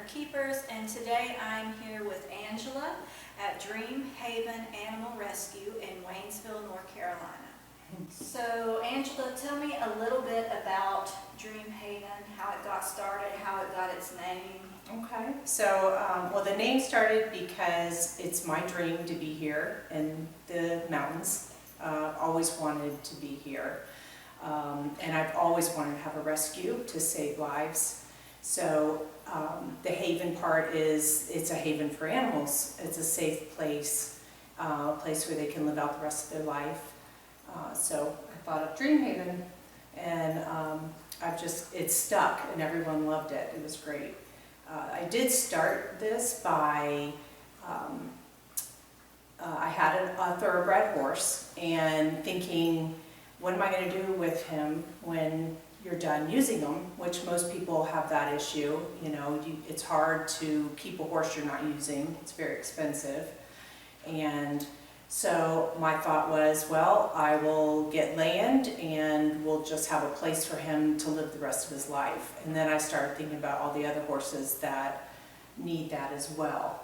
Keepers, and today I'm here with Angela at Dream Haven Animal Rescue in Waynesville, North Carolina. So Angela, tell me a little bit about Dream Haven, how it got started, how it got its name. Okay, so well, the name started because it's my dream to be here in the mountains. Always wanted to be here, and I've always wanted to have a rescue to save lives. So the haven part is, it's a haven for animals. It's a safe place, a place where they can live out the rest of their life. So I thought of Dream Haven, and it stuck, and everyone loved it. It was great. I did start this by, I had a thoroughbred horse, and thinking, what am I going to do with him when you're done using them, which most people have that issue. You know, it's hard to keep a horse you're not using. It's very expensive. And so my thought was, well, I will get land and we'll just have a place for him to live the rest of his life. And then I started thinking about all the other horses that need that as well.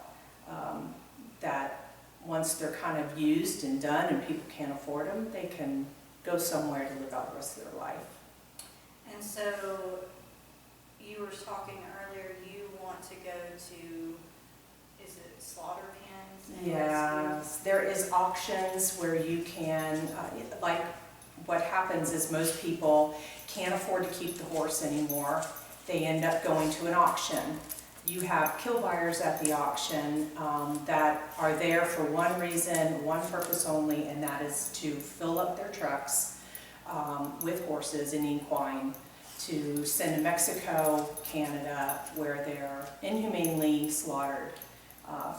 That once they're kind of used and done and people can't afford them, they can go somewhere to live out the rest of their life. And so you were talking earlier, you want to go to, is it slaughter pens? Yes, there is auctions where you can, like what happens is most people can't afford to keep the horse anymore. They end up going to an auction. You have kill buyers at the auction that are there for one reason, one purpose only, and that is to fill up their trucks with horses in equine to send to Mexico, Canada, where they're inhumanely slaughtered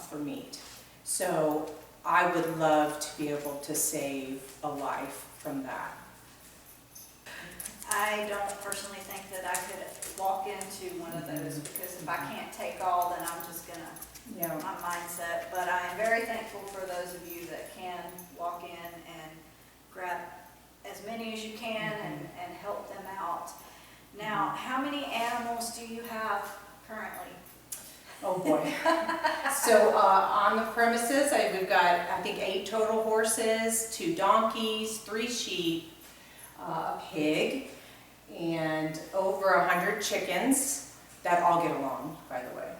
for meat. So I would love to be able to save a life from that. I don't personally think that I could walk into one of those, because if I can't take all, then I'm just gonna, my mindset. But I am very thankful for those of you that can walk in and grab as many as you can and help them out. Now, how many animals do you have currently? Oh boy. So on the premises, we've got, I think, 8 total horses, 2 donkeys, 3 sheep, a pig, and over 100 chickens that all get along, by the way.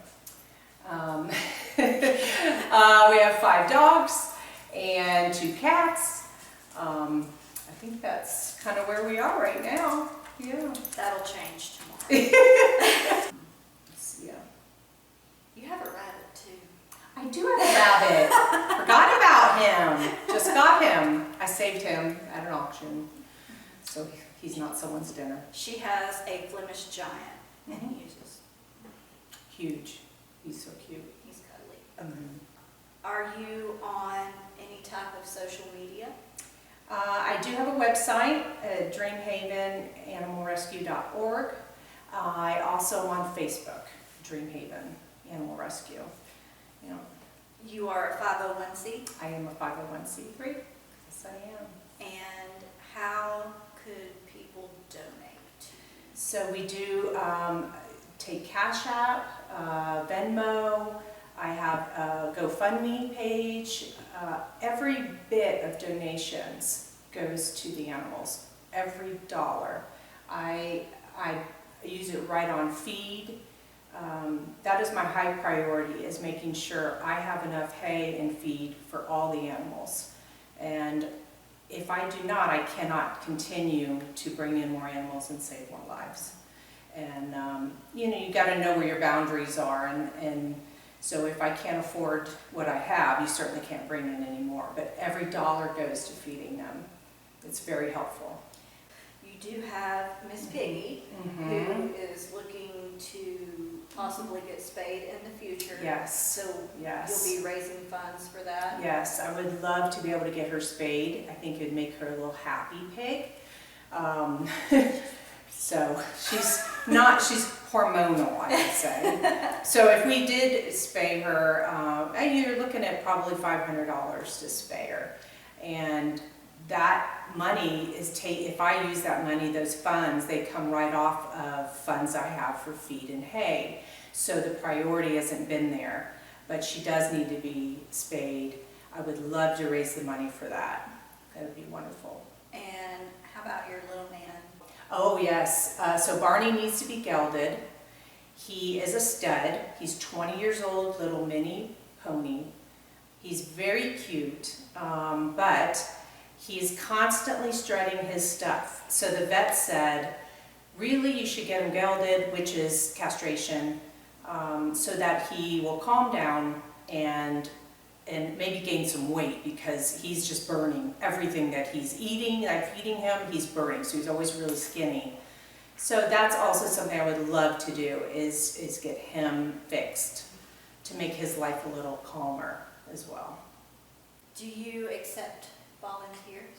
We have 5 dogs and 2 cats. I think that's kind of where we are right now. Yeah. That'll change tomorrow. Yeah. You have a rabbit too. I do have a rabbit. Forgot about him. Just got him. I saved him at an auction. So he's not someone's dinner. She has a Flemish giant, and he uses. Huge. He's so cute. He's cuddly. Are you on any type of social media? I do have a website at dreamhavenanimalrescue.org. I also on Facebook, Dream Haven Animal Rescue. You know, you are a 501c? I am a 501c3. Yes, I am. And how could people donate? So we do take Cash App, Venmo. I have a GoFundMe page. Every bit of donations goes to the animals. Every dollar. I use it right on feed. That is my high priority, is making sure I have enough hay and feed for all the animals. And if I do not, I cannot continue to bring in more animals and save more lives. And you know, you got to know where your boundaries are, and so if I can't afford what I have, you certainly can't bring in any more. But every dollar goes to feeding them. It's very helpful. You do have Miss Piggy, who is looking to possibly get spayed in the future. Yes. So yes. You'll be raising funds for that? Yes, I would love to be able to get her spayed. I think it would make her a little happy pig. So she's hormonal, I would say. So if we did spay her, you're looking at probably $500 to spay her. And that money is if I use that money, those funds, they come right off of funds I have for feed and hay. So the priority hasn't been there, but she does need to be spayed. I would love to raise the money for that. That would be wonderful. And how about your little man? Oh yes, so Barney needs to be gelded. He is a stud. He's 20 years old, little mini pony. He's very cute, but he's constantly strutting his stuff. So the vet said, really you should get him gelded, which is castration, so that he will calm down and maybe gain some weight, because he's just burning everything that he's eating. I'm feeding him, he's burning, so he's always really skinny. So that's also something I would love to do, is get him fixed to make his life a little calmer as well. Do you accept volunteers?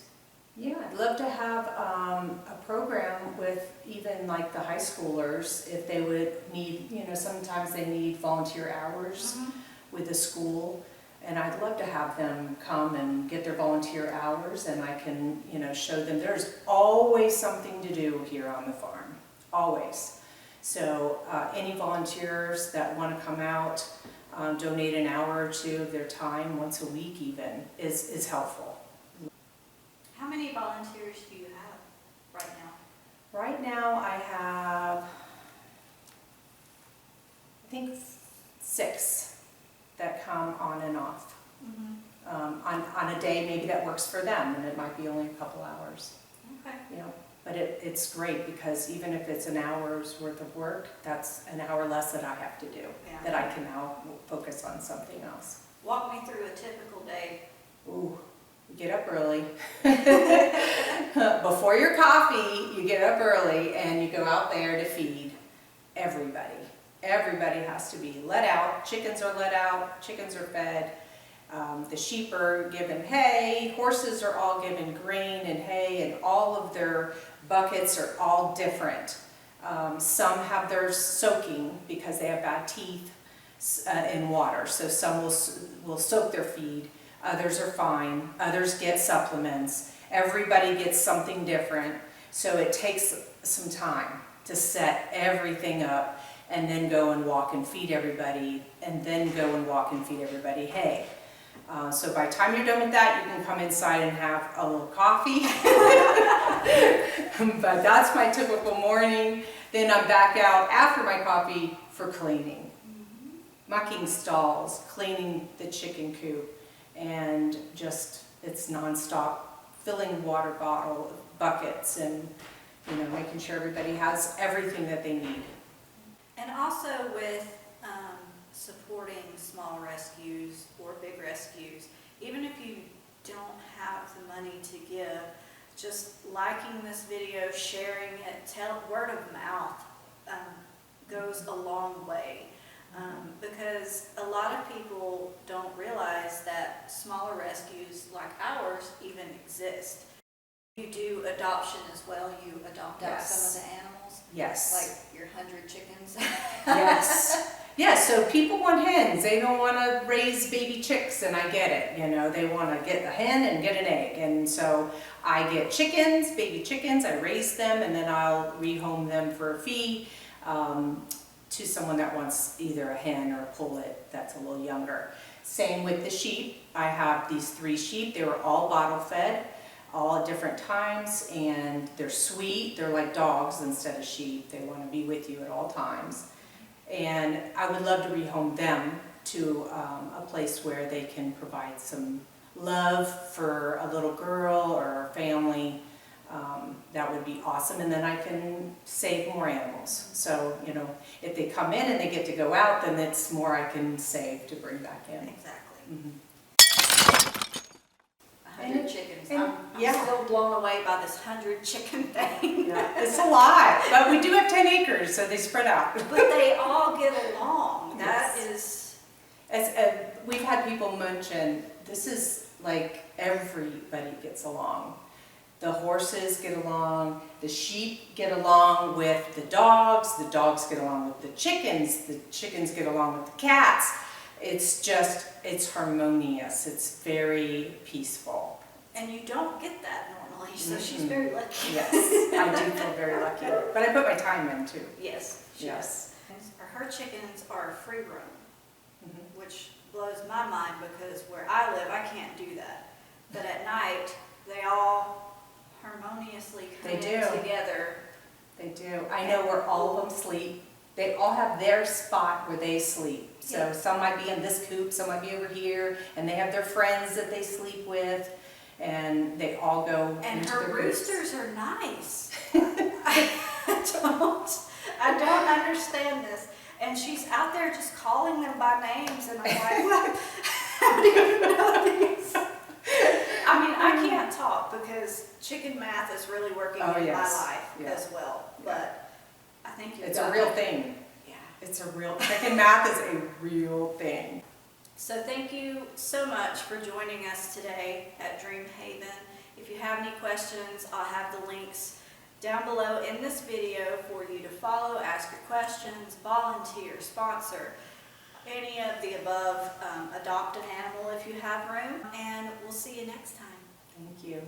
Yeah, I'd love to have a program with even like the high schoolers, if they would need, you know, sometimes they need volunteer hours with the school. And I'd love to have them come and get their volunteer hours, and I can, you know, show them there's always something to do here on the farm, always. So any volunteers that want to come out, donate an hour or two of their time, once a week even, is helpful. How many volunteers do you have right now? Right now I have, I think 6. That come on and off. On a day maybe that works for them, and it might be only a couple hours. Okay. You know, but it's great, because even if it's an hour's worth of work, that's an hour less that I have to do, that I can now focus on something else. Walk me through a typical day. Ooh, you get up early. Before your coffee, you get up early and you go out there to feed everybody. Everybody has to be let out. Chickens are let out, chickens are fed. The sheep are given hay, horses are all given grain and hay, and all of their buckets are all different. Some have theirs soaking because they have bad teeth in water, so some will soak their feed. Others are fine, others get supplements. Everybody gets something different, so it takes some time to set everything up, and then go and walk and feed everybody, and then go and walk and feed everybody hay. So by the time you're done with that, you can come inside and have a little coffee. But that's my typical morning. Then I'm back out after my coffee for cleaning. Mucking stalls, cleaning the chicken coop, and just, it's nonstop, filling water buckets, and, you know, making sure everybody has everything that they need. And also with supporting small rescues or big rescues, even if you don't have the money to give, just liking this video, sharing it, word of mouth goes a long way. Because a lot of people don't realize that smaller rescues like ours even exist. You do adoption as well. You adopt out some of the animals. Yes. Like your 100 chickens. Yes. Yes, so people want hens. They don't want to raise baby chicks, and I get it. You know, they want to get a hen and get an egg. And so I get chickens, baby chickens, I raise them, and then I'll rehome them for a fee to someone that wants either a hen or a pullet that's a little younger. Same with the sheep. I have these 3 sheep. They were all bottle fed, all at different times, and they're sweet. They're like dogs instead of sheep. They want to be with you at all times. And I would love to rehome them to a place where they can provide some love for a little girl or a family. That would be awesome, and then I can save more animals. So, you know, if they come in and they get to go out, then it's more I can save to bring back in. Exactly. 100 And chickens. and I'm still blown away by this 100 chicken thing. Yeah, it's a lot, but we do have 10 acres, so they spread out. But they all get along. That is... We've had people mention, this is like everybody gets along. The horses get along, the sheep get along with the dogs get along with the chickens get along with the cats. It's just, it's harmonious, it's very peaceful. And you don't get that normally, so she's very lucky. Yes, I do feel very lucky. But I put my time in too. Yes, she does. Her her chickens are free roam, Mhm. which blows my mind because where I live, I can't do that. But at night, they all harmoniously come They in do. together. They do. I know where all of them sleep. They all have their spot where they sleep. So Yeah. some might be in this coop, some might be over here, and they have their friends that they sleep with, and they all go And into her their coops. roosters are nice. I don't understand this. And she's out there just calling them by names, and I'm like, what? How do you know these? I mean, I can't talk because chicken math is really working Oh, in yes. my life Yeah. as well. But I think you've It's got a real it. thing. Yeah. It's a real, chicken math is a real thing. So thank you so much for joining us today at Dream Haven. If you have any questions, I'll have the links down below in this video for you to follow, ask your questions, volunteer, sponsor, any of the above. Adopt an animal if you have room, and we'll see you next time. Thank you.